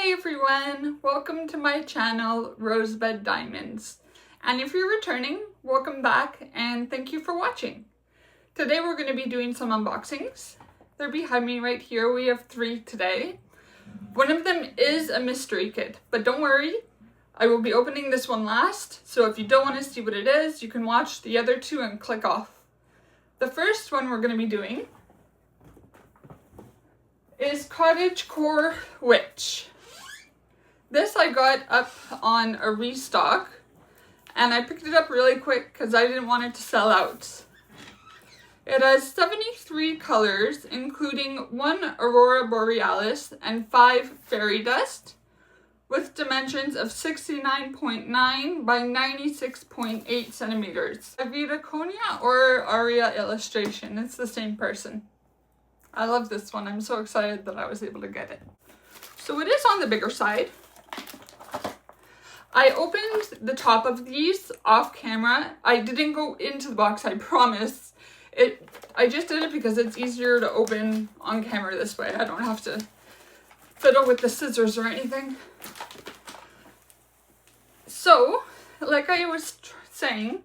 Hey everyone, welcome to my channel Rosebud Diamonds, and if you're returning, welcome back and thank you for watching. Today we're going to be doing some unboxings. They're behind me right here. We have 3 today. One of them is a mystery kit, but don't worry, I will be opening this one last, so if you don't want to see what it is, you can watch the other 2 and click off. The first one we're going to be doing is Cottage Core Witch. This I got up on a restock, and I picked it up really quick because I didn't want it to sell out. It has 73 colors, including 1 Aurora Borealis and 5 Fairy Dust, with dimensions of 69.9 by 96.8 centimeters. Avita Konya or Aria Illustration, it's the same person. I love this one. I'm so excited that I was able to get it. So it is on the bigger side. I opened the top of these off camera. I didn't go into the box, I promise. I just did it because it's easier to open on camera this way. I don't have to fiddle with the scissors or anything. So, like I was saying,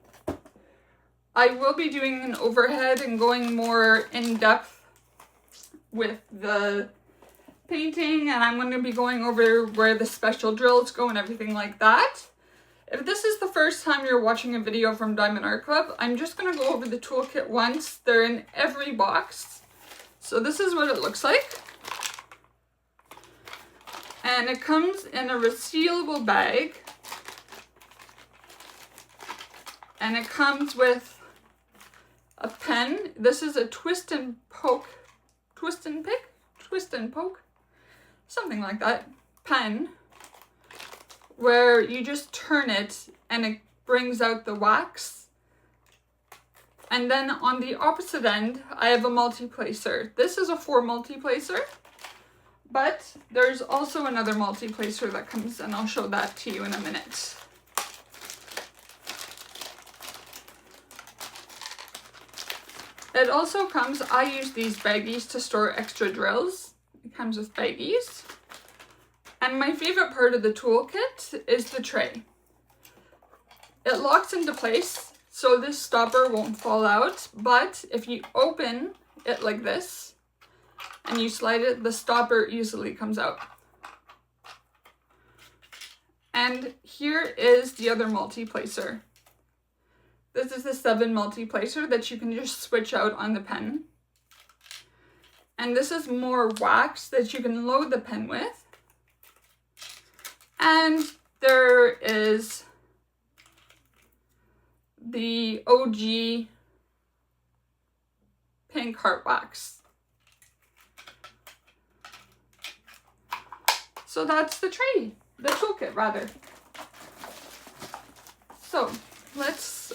I will be doing an overhead and going more in depth with the painting, and I'm going to be going over where the special drills go and everything like that. If this is the first time you're watching a video from Diamond Art Club, I'm just going to go over the toolkit once. They're in every box. So this is what it looks like. And it comes in a resealable bag. And it comes with a pen. This is a twist and poke, something like that, pen, where you just turn it and it brings out the wax. And then on the opposite end, I have a multi-placer. This is a 4 multi-placer, but there's also another multi-placer that comes, and I'll show that to you in a minute. It also comes, I use these baggies to store extra drills. It comes with baggies. And my favorite part of the toolkit is the tray. It locks into place, so this stopper won't fall out, but if you open it like this and you slide it, the stopper easily comes out. And here is the other multi-placer. This is the 7 multi-placer that you can just switch out on the pen. And this is more wax that you can load the pen with. And there is the OG pink heart wax. So that's the tray, the toolkit rather. So let's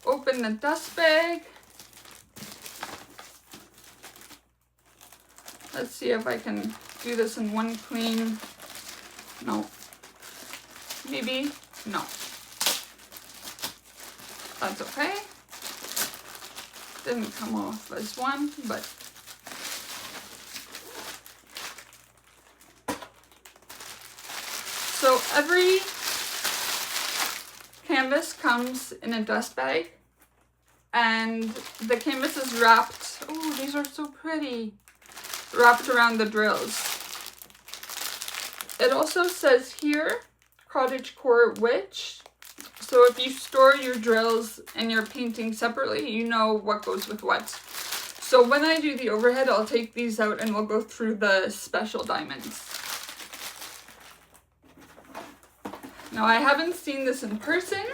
open the dust bag. Let's see if I can do this in one clean. No. Maybe? No. That's okay. Didn't come off as one, but so every canvas comes in a dust bag, and the canvas is wrapped, oh, these are so pretty, wrapped around the drills. It also says here, Cottage Core Witch. So if you store your drills and your painting separately, you know what goes with what. So when I do the overhead, I'll take these out and we'll go through the special diamonds. Now I haven't seen this in person,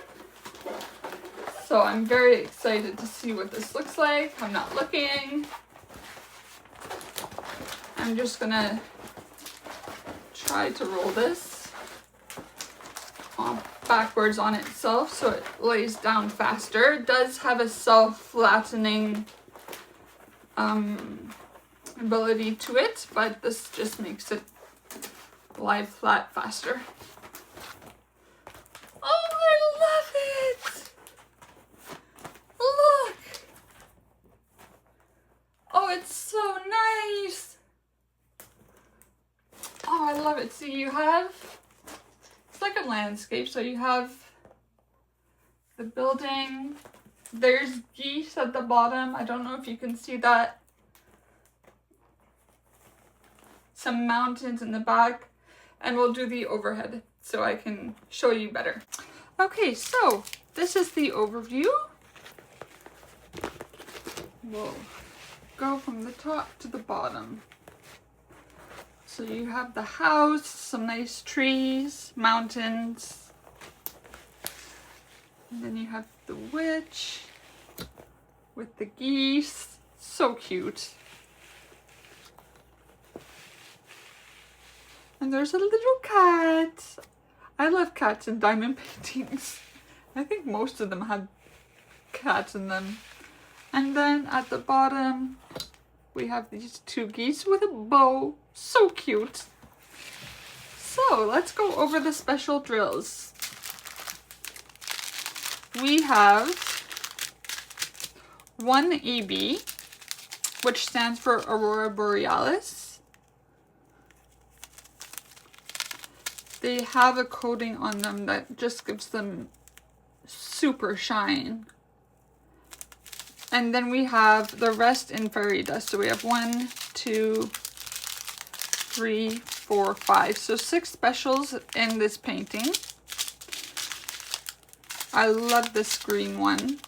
so I'm very excited to see what this looks like. I'm not looking. I'm just gonna try to roll this backwards on itself so it lays down faster. It does have a self-flattening ability to it, but this just makes it lie flat faster. Oh, I love it! Look! Oh, it's so nice! Oh, I love it. See, you have, it's like a landscape. So you have the building. There's geese at the bottom. I don't know if you can see that. Some mountains in the back. And we'll do the overhead so I can show you better. Okay, so this is the overview. We'll go from the top to the bottom. So you have the house, some nice trees, mountains. And then you have the witch with the geese. So cute. And there's a little cat. I love cats in diamond paintings. I think most of them have cats in them. And then at the bottom, we have these two geese with a bow. So cute. So let's go over the special drills. We have one AB, which stands for Aurora Borealis. They have a coating on them that just gives them super shine. And then we have the rest in fairy dust. So we have 1, 2, 3, 4, 5. So 6 specials in this painting. I love this green one.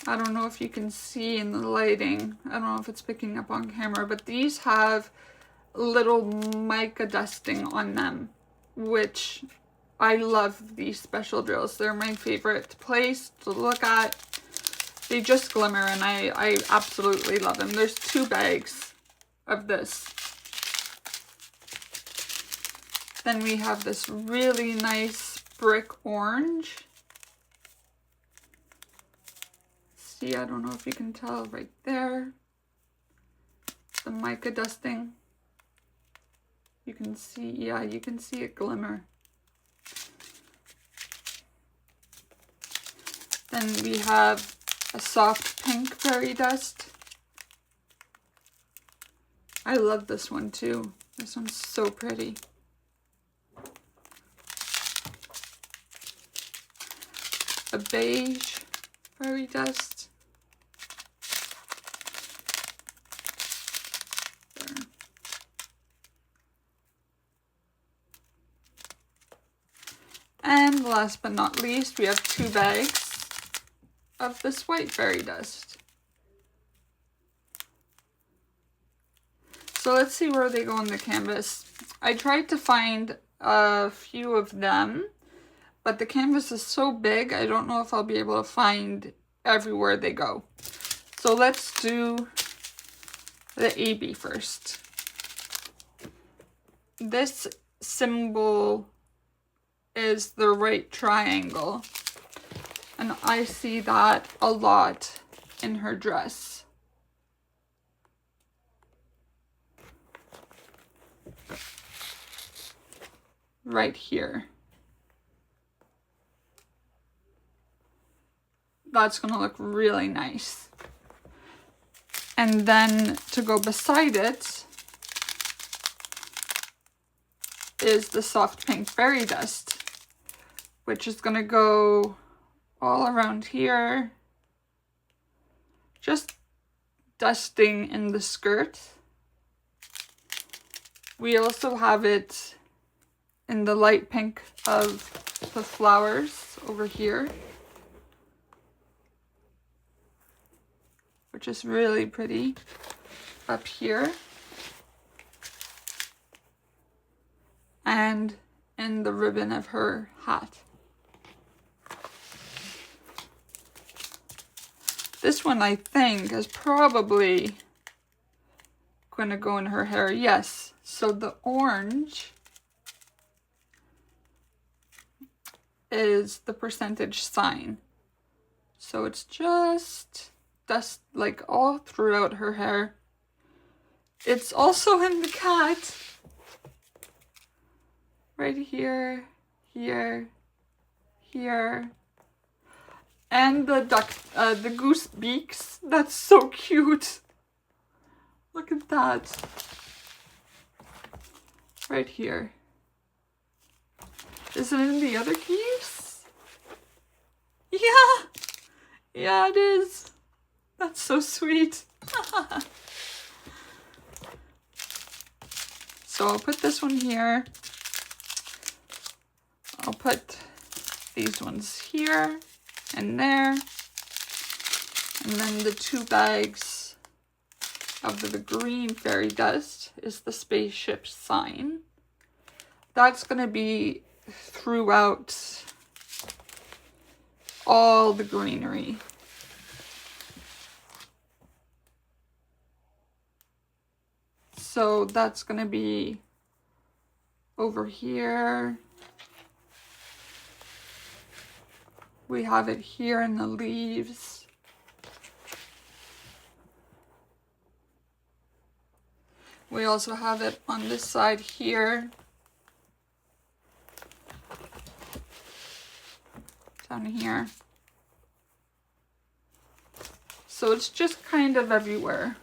I don't know if you can see in the lighting. I don't know if it's picking up on camera, but these have little mica dusting on them, which I love these special drills. They're my favorite place to look at. They just glimmer and I absolutely love them. There's 2 bags of this. Then we have this really nice brick orange. See, I don't know if you can tell right there. The mica dusting. You can see, yeah, you can see it glimmer. Then we have a soft pink fairy dust. I love this one too. This one's so pretty. A beige fairy dust. There. And last but not least, we have 2 bags of this white fairy dust. So let's see where they go on the canvas. I tried to find a few of them, but the canvas is so big, I don't know if I'll be able to find everywhere they go. So let's do the AB first. This symbol is the right triangle. And I see that a lot in her dress. Right here. That's gonna look really nice. And then to go beside it is the soft pink fairy dust, which is gonna go all around here, just dusting in the skirt. We also have it in the light pink of the flowers over here, which is really pretty up here, and in the ribbon of her hat. This one, I think, is probably going to go in her hair. Yes. So the orange is the percentage sign. So it's just dust like all throughout her hair. It's also in the cat. Right here, here, here. And the duck, the goose beaks. That's so cute. Look at that. Right here. Is it in the other keys? Yeah. Yeah, it is. That's so sweet. So I'll put this one here. I'll put these ones here and there. And then the 2 bags of the green fairy dust is the spaceship sign. That's going to be throughout all the greenery. So that's going to be over here. We have it here in the leaves. We also have it on this side here. Down here. So it's just kind of everywhere.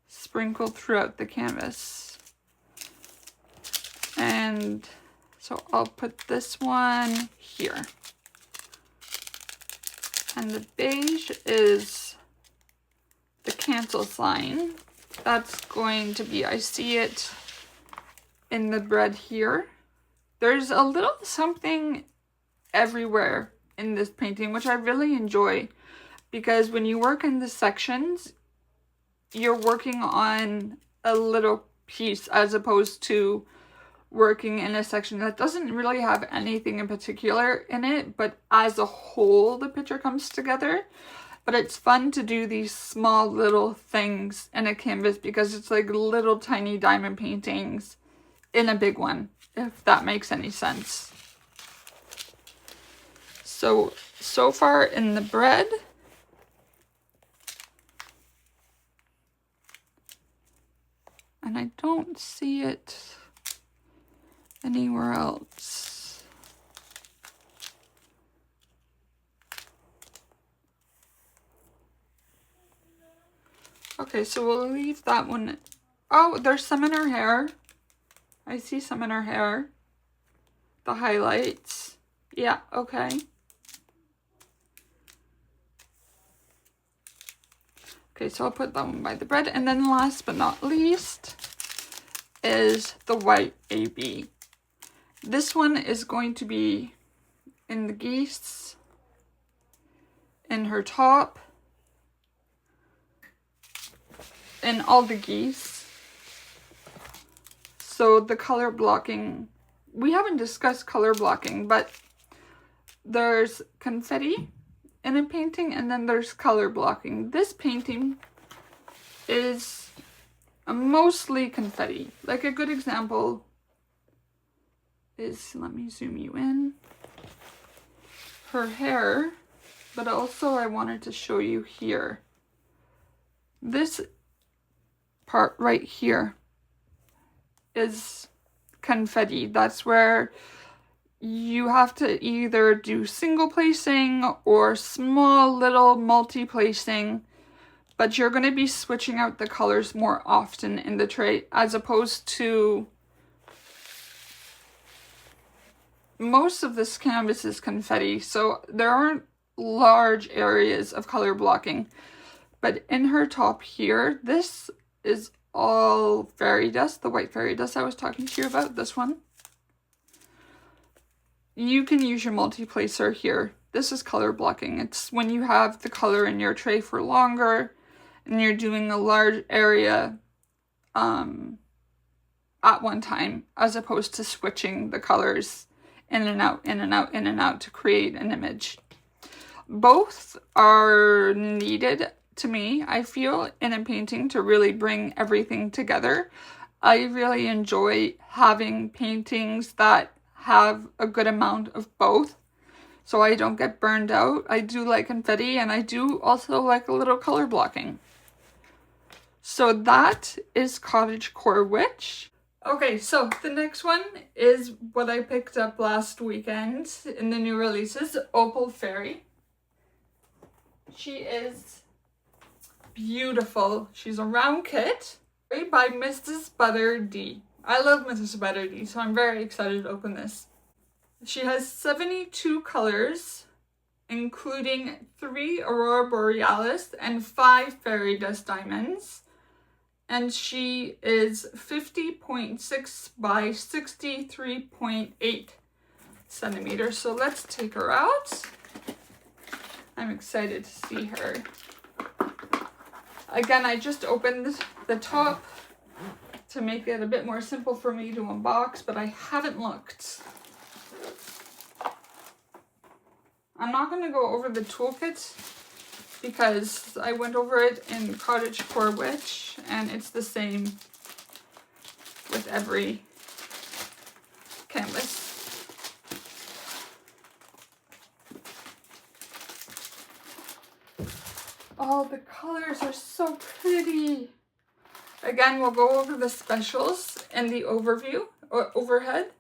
Sprinkled throughout the canvas. And so I'll put this one here. And the beige is the cancel sign. That's going to be, I see it in the bread here. There's a little something everywhere in this painting, which I really enjoy, because when you work in the sections, you're working on a little piece as opposed to working in a section that doesn't really have anything in particular in it, but as a whole the picture comes together. But it's fun to do these small little things in a canvas because it's like little tiny diamond paintings in a big one, if that makes any sense. So far in the bread, and I don't see it anywhere else. Okay, so we'll leave that one. Oh, there's some in her hair. I see some in her hair. The highlights. Yeah, okay. Okay, so I'll put that one by the bread. And then last but not least is the white AB. This one is going to be in the geese, in her top, in all the geese. So the color blocking, we haven't discussed color blocking, but there's confetti in a painting and then there's color blocking. This painting is mostly confetti. Like a good example is, let me zoom you in, her hair, but also I wanted to show you here. This part right here is confetti. That's where you have to either do single placing or small little multi-placing, but you're going to be switching out the colors more often in the tray as opposed to most of this canvas is confetti, so there aren't large areas of color blocking. But in her top here, this is all fairy dust, the white fairy dust I was talking to you about, this one. You can use your multi-placer here. This is color blocking. It's when you have the color in your tray for longer and you're doing a large area at one time, as opposed to switching the colors in and out, in and out, in and out to create an image. Both are needed to me, I feel, in a painting to really bring everything together. I really enjoy having paintings that have a good amount of both, so I don't get burned out. I do like confetti, and I do also like a little color blocking. So that is Cottage Core Witch. Okay, so the next one is what I picked up last weekend in the new releases, Opal Fairy. She is beautiful. She's a round kit by Mrs. Butter D. I love Mrs. Butter D, so I'm very excited to open this. She has 72 colors, including 3 Aurora Borealis and 5 fairy dust diamonds. And she is 50.6 by 63.8 centimeters. So let's take her out. I'm excited to see her. Again, I just opened the top to make it a bit more simple for me to unbox, but I haven't looked. I'm not going to go over the toolkit because I went over it in Cottage Core Witch, and it's the same with every canvas. Oh, the colors are so pretty. Again, we'll go over the specials in the overview or overhead.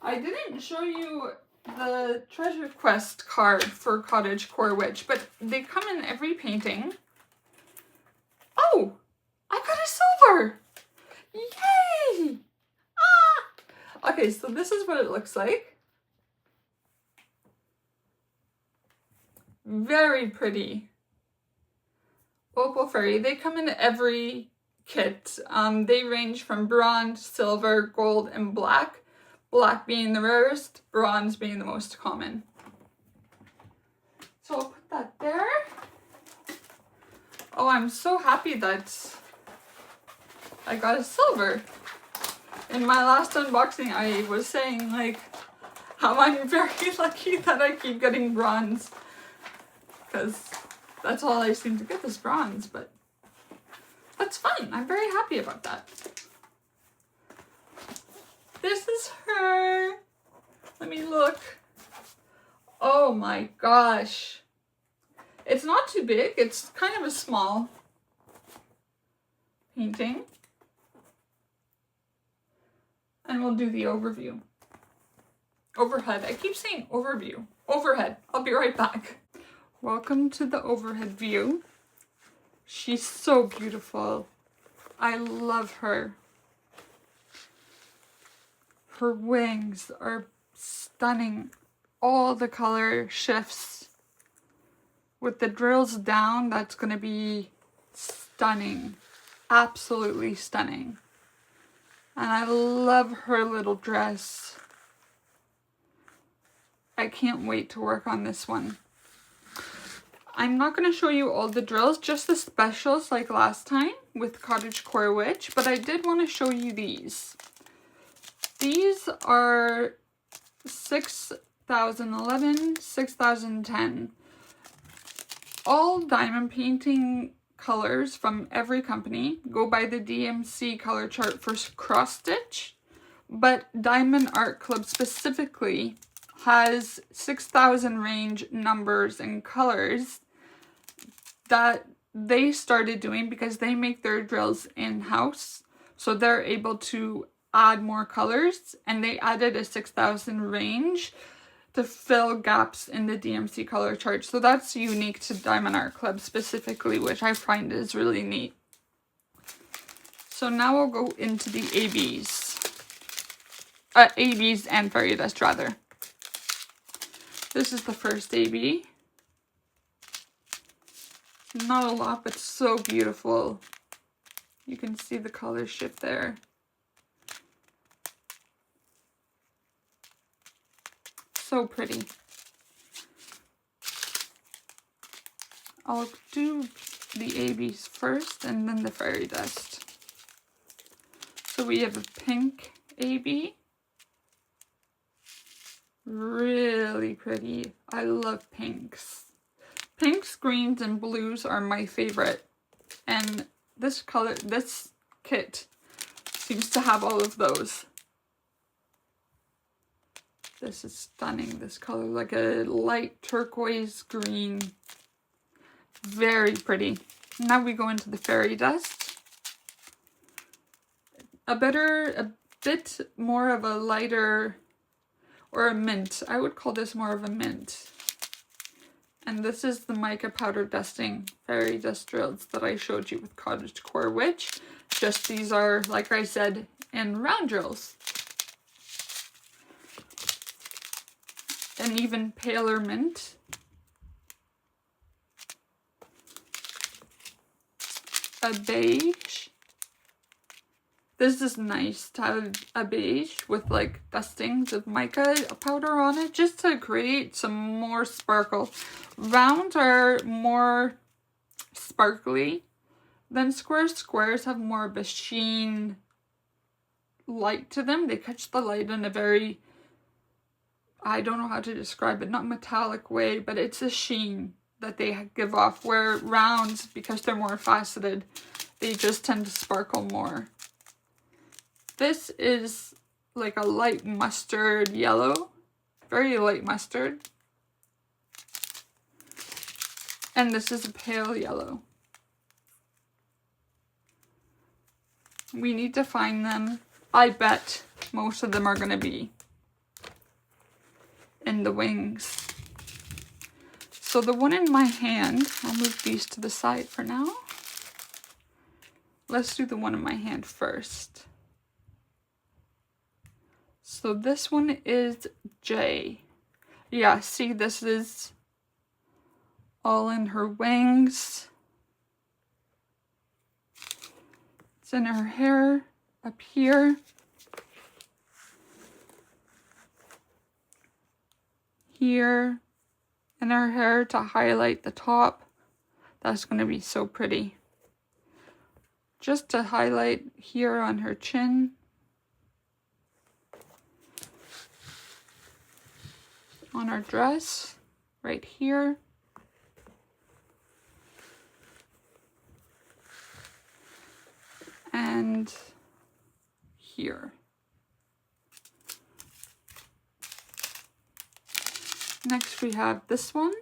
I didn't show you the Treasure Quest card for Cottage Core Witch, but they come in every painting. Oh, I got a silver! Yay! Ah! Okay, so this is what it looks like. Very pretty. Opal Fairy. They come in every kit. They range from bronze, silver, gold, and black. Black being the rarest, bronze being the most common. So I'll put that there. Oh, I'm so happy that I got a silver. In my last unboxing, I was saying like how I'm very lucky that I keep getting bronze, because that's all I seem to get is bronze, but that's fine. I'm very happy about that. This is her. Let me look. Oh my gosh. It's not too big. It's kind of a small painting. And we'll do the overview. Overhead. I keep saying overview. Overhead. I'll be right back. Welcome to the overhead view. She's so beautiful. I love her. Her wings are stunning. All the color shifts. With the drills down, that's going to be stunning. Absolutely stunning. And I love her little dress. I can't wait to work on this one. I'm not going to show you all the drills, just the specials like last time with Cottage Core Witch, but I did want to show you these. These are 6011, 6010. All diamond painting colors from every company go by the DMC color chart for cross stitch, but Diamond Art Club specifically has 6,000 range numbers and colors that they started doing because they make their drills in-house, so they're able to add more colors, and they added a 6,000 range to fill gaps in the DMC color chart. So that's unique to Diamond Art Club specifically, which I find is really neat. So now we'll go into the ABs. ABs and fairy dust rather. This is the first AB. Not a lot, but so beautiful. You can see the color shift there. So pretty. I'll do the ABs first and then the fairy dust. So we have a pink AB. Really pretty. I love pinks. Pinks, greens, and blues are my favorite. And this color, this kit seems to have all of those. This is stunning, this color, like a light turquoise green. Very pretty. Now we go into the fairy dust. A bit more of a lighter, or a mint. I would call this more of a mint. And this is the mica powder dusting fairy dust drills that I showed you with Cottage Decor Witch. Just these are, like I said, in round drills. An even paler mint. A beige. This is nice to have a beige with like dustings of mica powder on it, just to create some more sparkle. Rounds are more sparkly than squares. Squares have more of a sheen light to them. They catch the light in a very, I don't know how to describe it, not metallic way, but it's a sheen that they give off, where rounds, because they're more faceted, they just tend to sparkle more. This is like a light mustard yellow, very light mustard. And this is a pale yellow. We need to find them. I bet most of them are going to be in the wings. So the one in my hand, I'll move these to the side for now. Let's do the one in my hand first. So this one is J. Yeah, see, this is all in her wings. It's in her hair up here. Here. In her hair to highlight the top. That's going to be so pretty. Just to highlight here on her chin. On her dress, right here. And here. Next we have this one.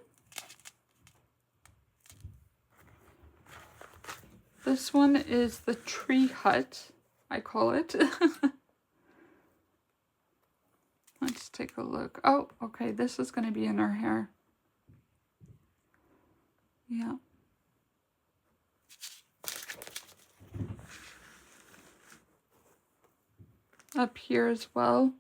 This one is the tree hut, I call it. Let's take a look. Oh, okay, this is going to be in her hair. Yeah. Up here as well.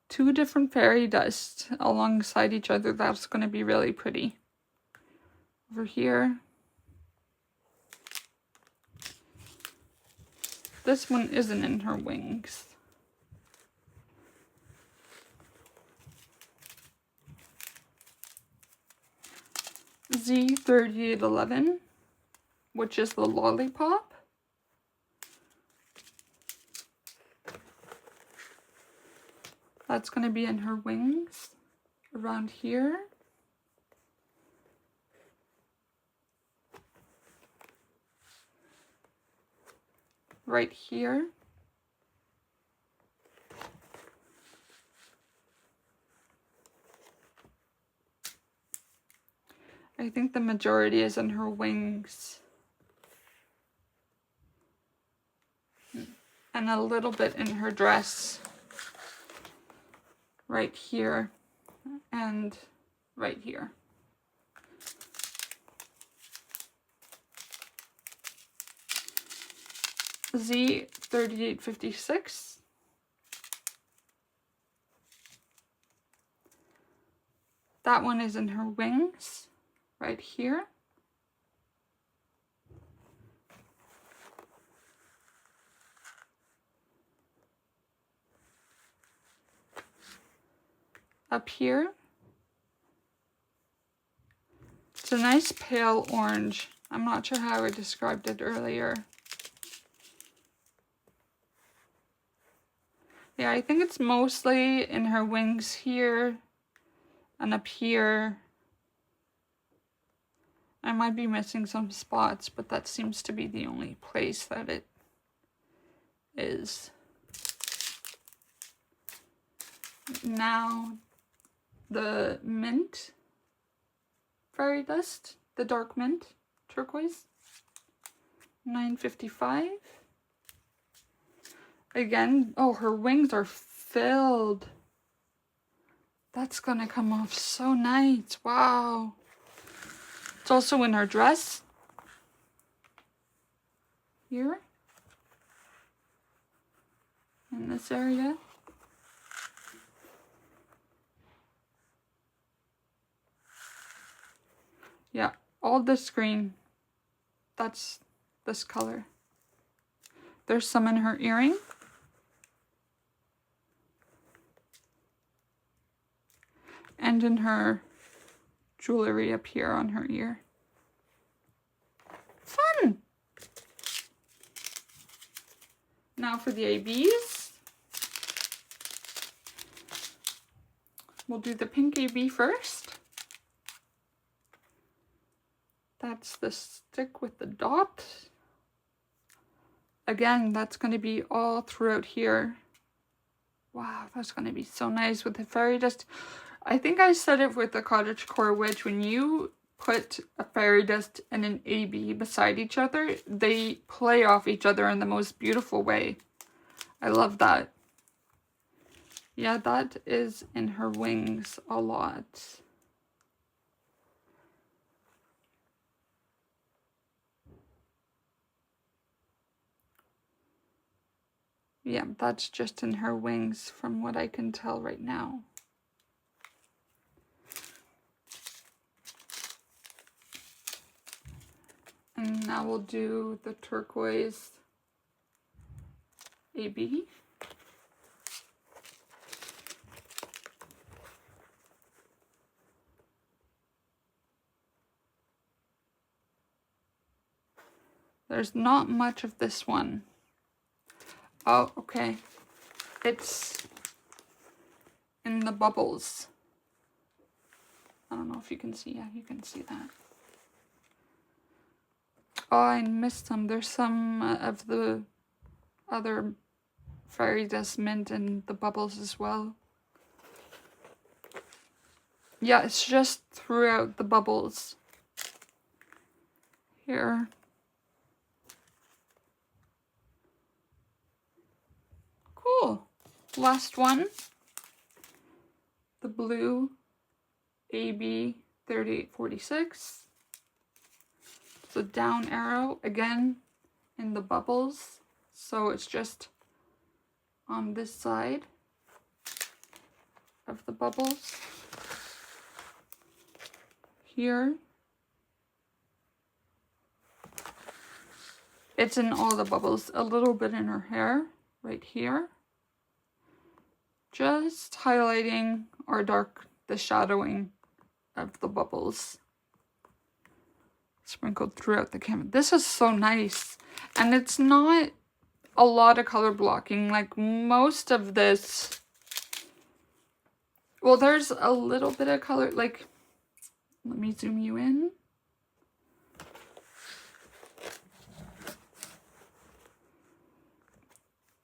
Two different fairy dust alongside each other. That's going to be really pretty. Over here. This one isn't in her wings. Z3811, which is the lollipop. That's going to be in her wings, around here. Right here. I think the majority is in her wings. And a little bit in her dress. Right here and right here. Z3856. That one is in her wings, right here. Up here. It's a nice pale orange. I'm not sure how I described it earlier. Yeah, I think it's mostly in her wings here and up here. I might be missing some spots, but that seems to be the only place that it is. Now, the mint fairy dust, the dark mint, turquoise, $9.55. Again, oh, her wings are filled. That's gonna come off so nice. Wow. It's also in her dress. Here. In this area. Yeah, all this green. That's this color. There's some in her earring. And in her jewelry up here on her ear. Fun! Now for the ABs. We'll do the pink AB first. That's the stick with the dot. Again, that's going to be all throughout here. Wow, that's going to be so nice with the fairy dust. I think I said it with the cottage core witch. When you put a fairy dust and an AB beside each other, they play off each other in the most beautiful way. I love that. Yeah, that is in her wings a lot. Yeah, that's just in her wings from what I can tell right now. And now we'll do the turquoise AB. There's not much of this one. Oh, okay. It's in the bubbles. I don't know if you can see. Yeah, you can see that. Oh, I missed some. There's some of the other fairy dust mint in the bubbles as well. Yeah, it's just throughout the bubbles. Here. Cool. Last one. The blue AB 3846. It's a down arrow again in the bubbles. So it's just on this side of the bubbles. Here. It's in all the bubbles. A little bit in her hair right here. Just highlighting or the shadowing of the bubbles sprinkled throughout the canvas. This is so nice, and it's not a lot of color blocking like most of this. Well, there's a little bit of color, like, let me zoom you in.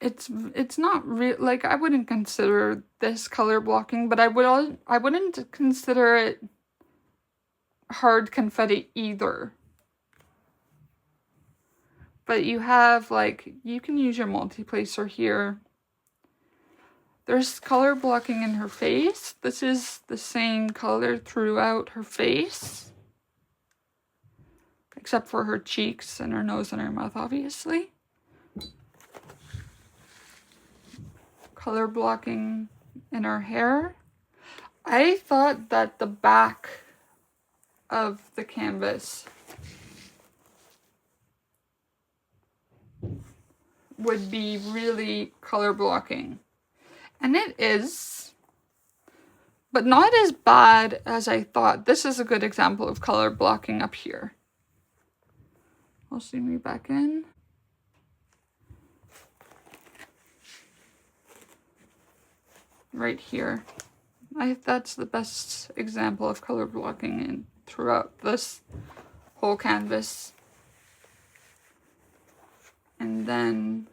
It's not real, like, I wouldn't consider this color blocking, but I wouldn't consider it hard confetti either. But you have, like, you can use your multi-placer here. There's color blocking in her face. This is the same color throughout her face. Except for her cheeks and her nose and her mouth, obviously. Color blocking in her hair. I thought that the back of the canvas would be really color blocking. And it is, but not as bad as I thought. This is a good example of color blocking up here. I'll zoom you back in. Right here. That's the best example of color blocking throughout this whole canvas. And then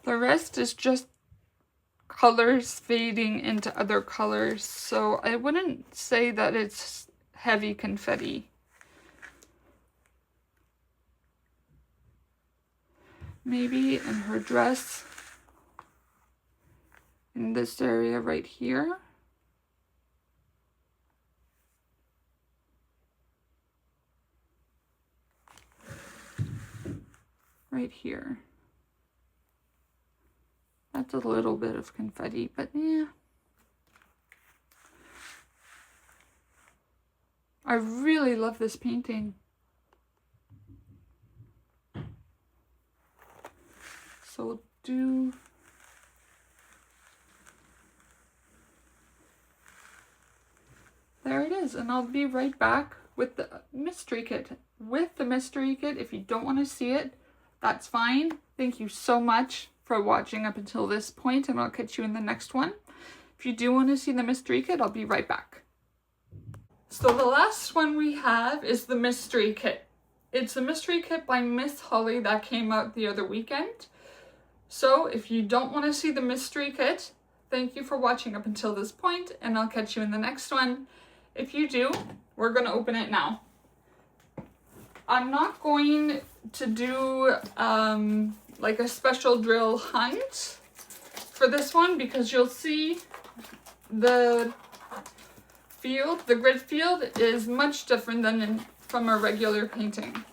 the rest is just colors fading into other colors. So I wouldn't say that it's heavy confetti. Maybe in her dress. in this area right here. Right here. That's a little bit of confetti, but yeah. I really love this painting. So we'll do there it is, and I'll be right back with the mystery kit. With the mystery kit, if you don't want to see it, that's fine. Thank you so much for watching up until this point, and I'll catch you in the next one. If you do want to see the mystery kit, I'll be right back. So the last one we have is the mystery kit. It's a mystery kit by Miss Holly that came out the other weekend. So if you don't want to see the mystery kit, thank you for watching up until this point, and I'll catch you in the next one. If you do, we're going to open it now. I'm not going to do like a special drill hunt for this one, because you'll see the field, the grid field, is much different than from a regular painting.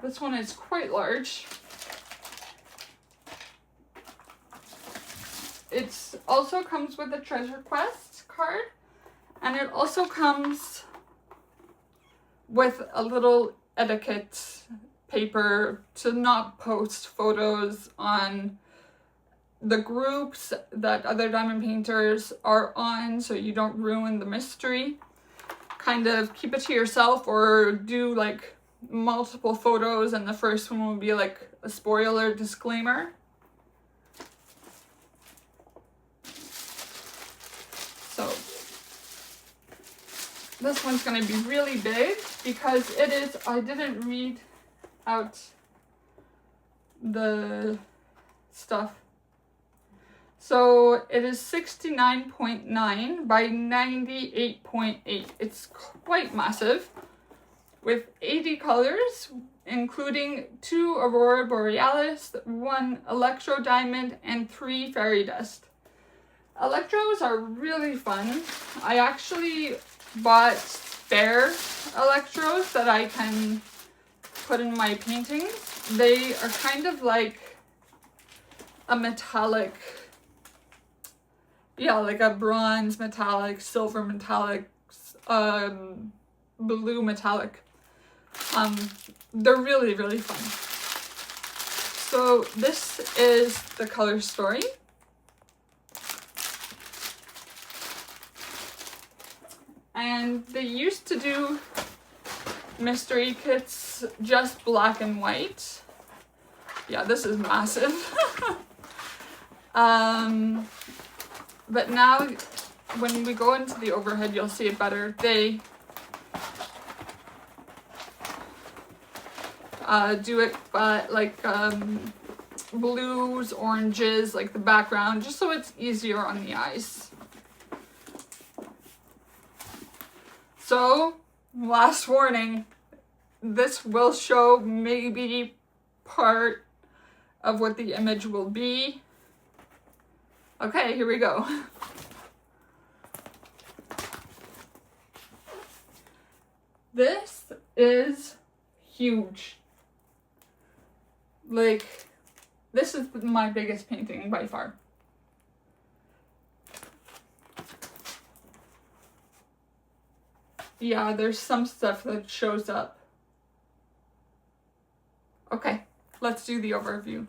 This one is quite large. It also comes with a treasure quest card, and it also comes with a little etiquette paper to not post photos on the groups that other diamond painters are on, so you don't ruin the mystery. Kind of keep it to yourself, or do like multiple photos, and the first one will be like a spoiler disclaimer. So this one's going to be really big because it is, I didn't read out the stuff. So it is 69.9 by 98.8. It's quite massive, with 80 colors, including 2 Aurora Borealis, 1 Electro Diamond, and 3 Fairy Dust. Electros are really fun. I actually bought spare electros that I can put in my paintings. They are kind of like a metallic, yeah, like a bronze metallic, silver metallic, blue metallic. They're really, really fun. So this is the color story. And they used to do mystery kits just black and white. Yeah, this is massive. But now when we go into the overhead, you'll see it better. They do it like blues, oranges, like the background, just so it's easier on the eyes. So, last warning, this will show maybe part of what the image will be. Okay, here we go. This is huge. Like, this is my biggest painting by far. Yeah, there's some stuff that shows up. Okay, let's do the overview.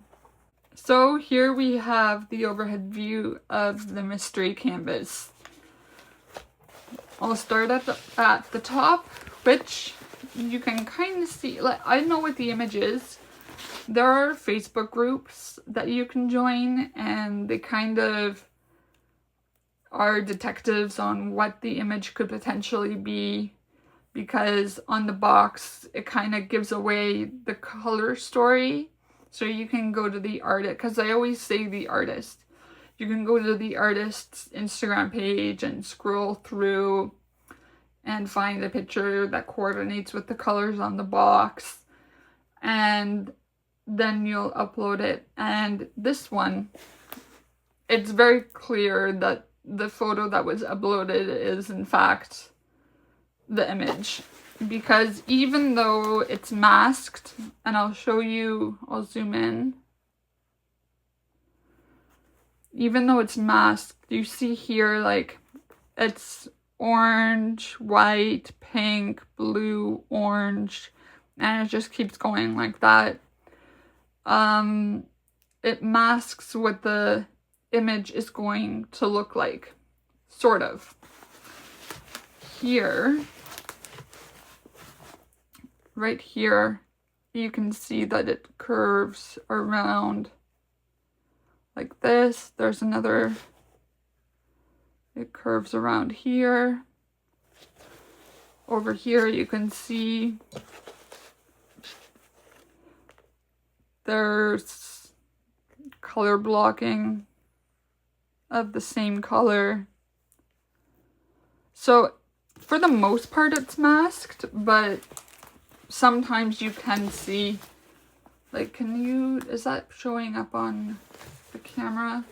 So here we have the overhead view of the mystery canvas. I'll start at the top, which you can kind of see. Like, I know what the image is. There are Facebook groups that you can join, and they kind of are detectives on what the image could potentially be, because on the box it kind of gives away the color story. So you can go to the artist, because I always say the artist. You can go to the artist's Instagram page and scroll through and find a picture that coordinates with the colors on the box. And then you'll upload it. And this one, it's very clear that the photo that was uploaded is in fact the image, because even though it's masked, and I'll show you, I'll zoom in, even though it's masked, you see here like it's orange, white, pink, blue, orange, and it just keeps going like that. It masks what the image is going to look like, sort of. Here, right here, you can see that it curves around like this. There's another, it curves around here. Over here you can see there's color blocking of the same color. So for the most part it's masked, but sometimes you can see, like, can you, is that showing up on the camera?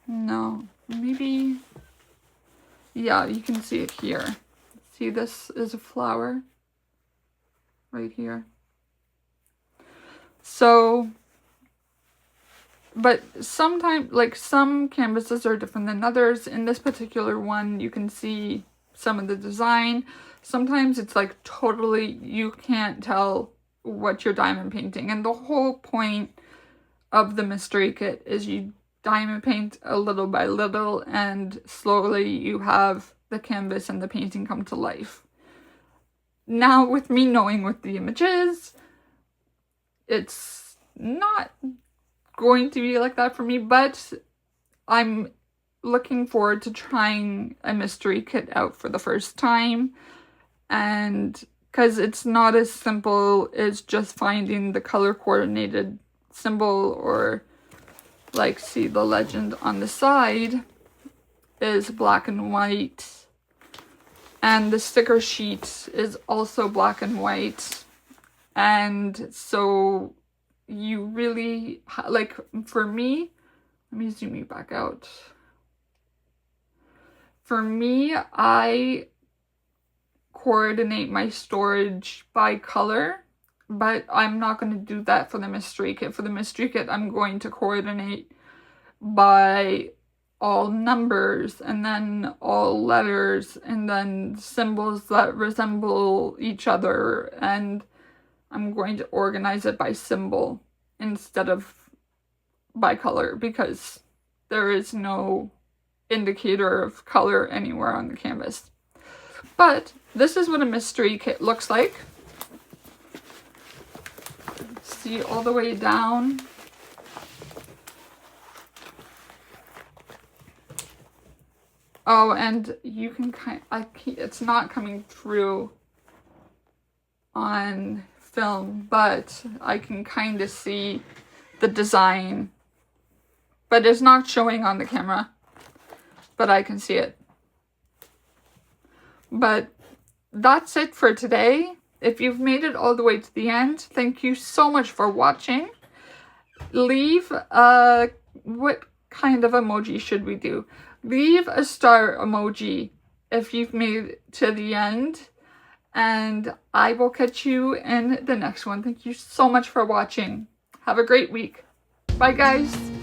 No, maybe, yeah, you can see it here. See, this is a flower right here. So, but sometimes, like, some canvases are different than others. In this particular one, you can see some of the design. Sometimes it's like totally, you can't tell what you're diamond painting. And the whole point of the mystery kit is you diamond paint a little by little, and slowly you have the canvas and the painting come to life. Now, with me knowing what the image is, it's not going to be like that for me, but I'm looking forward to trying a mystery kit out for the first time, and because it's not as simple as just finding the color coordinated symbol, or like, see, the legend on the side is black and white, and the sticker sheet is also black and white. And so you really, like, for me, let me zoom you back out. For me, I coordinate my storage by color, but I'm not going to do that for the mystery kit. For the mystery kit, I'm going to coordinate by all numbers, and then all letters, and then symbols that resemble each other, and I'm going to organize it by symbol instead of by color, because there is no indicator of color anywhere on the canvas. But this is what a mystery kit looks like. See, all the way down. Oh, and you can it's not coming through on film, but I can kind of see the design, but it's not showing on the camera, but I can see it. But that's it for today. If you've made it all the way to the end, thank you so much for watching. Leave what kind of emoji should we do? Leave a star emoji if you've made it to the end, and I will catch you in the next one. Thank you so much for watching. Have a great week. Bye, guys.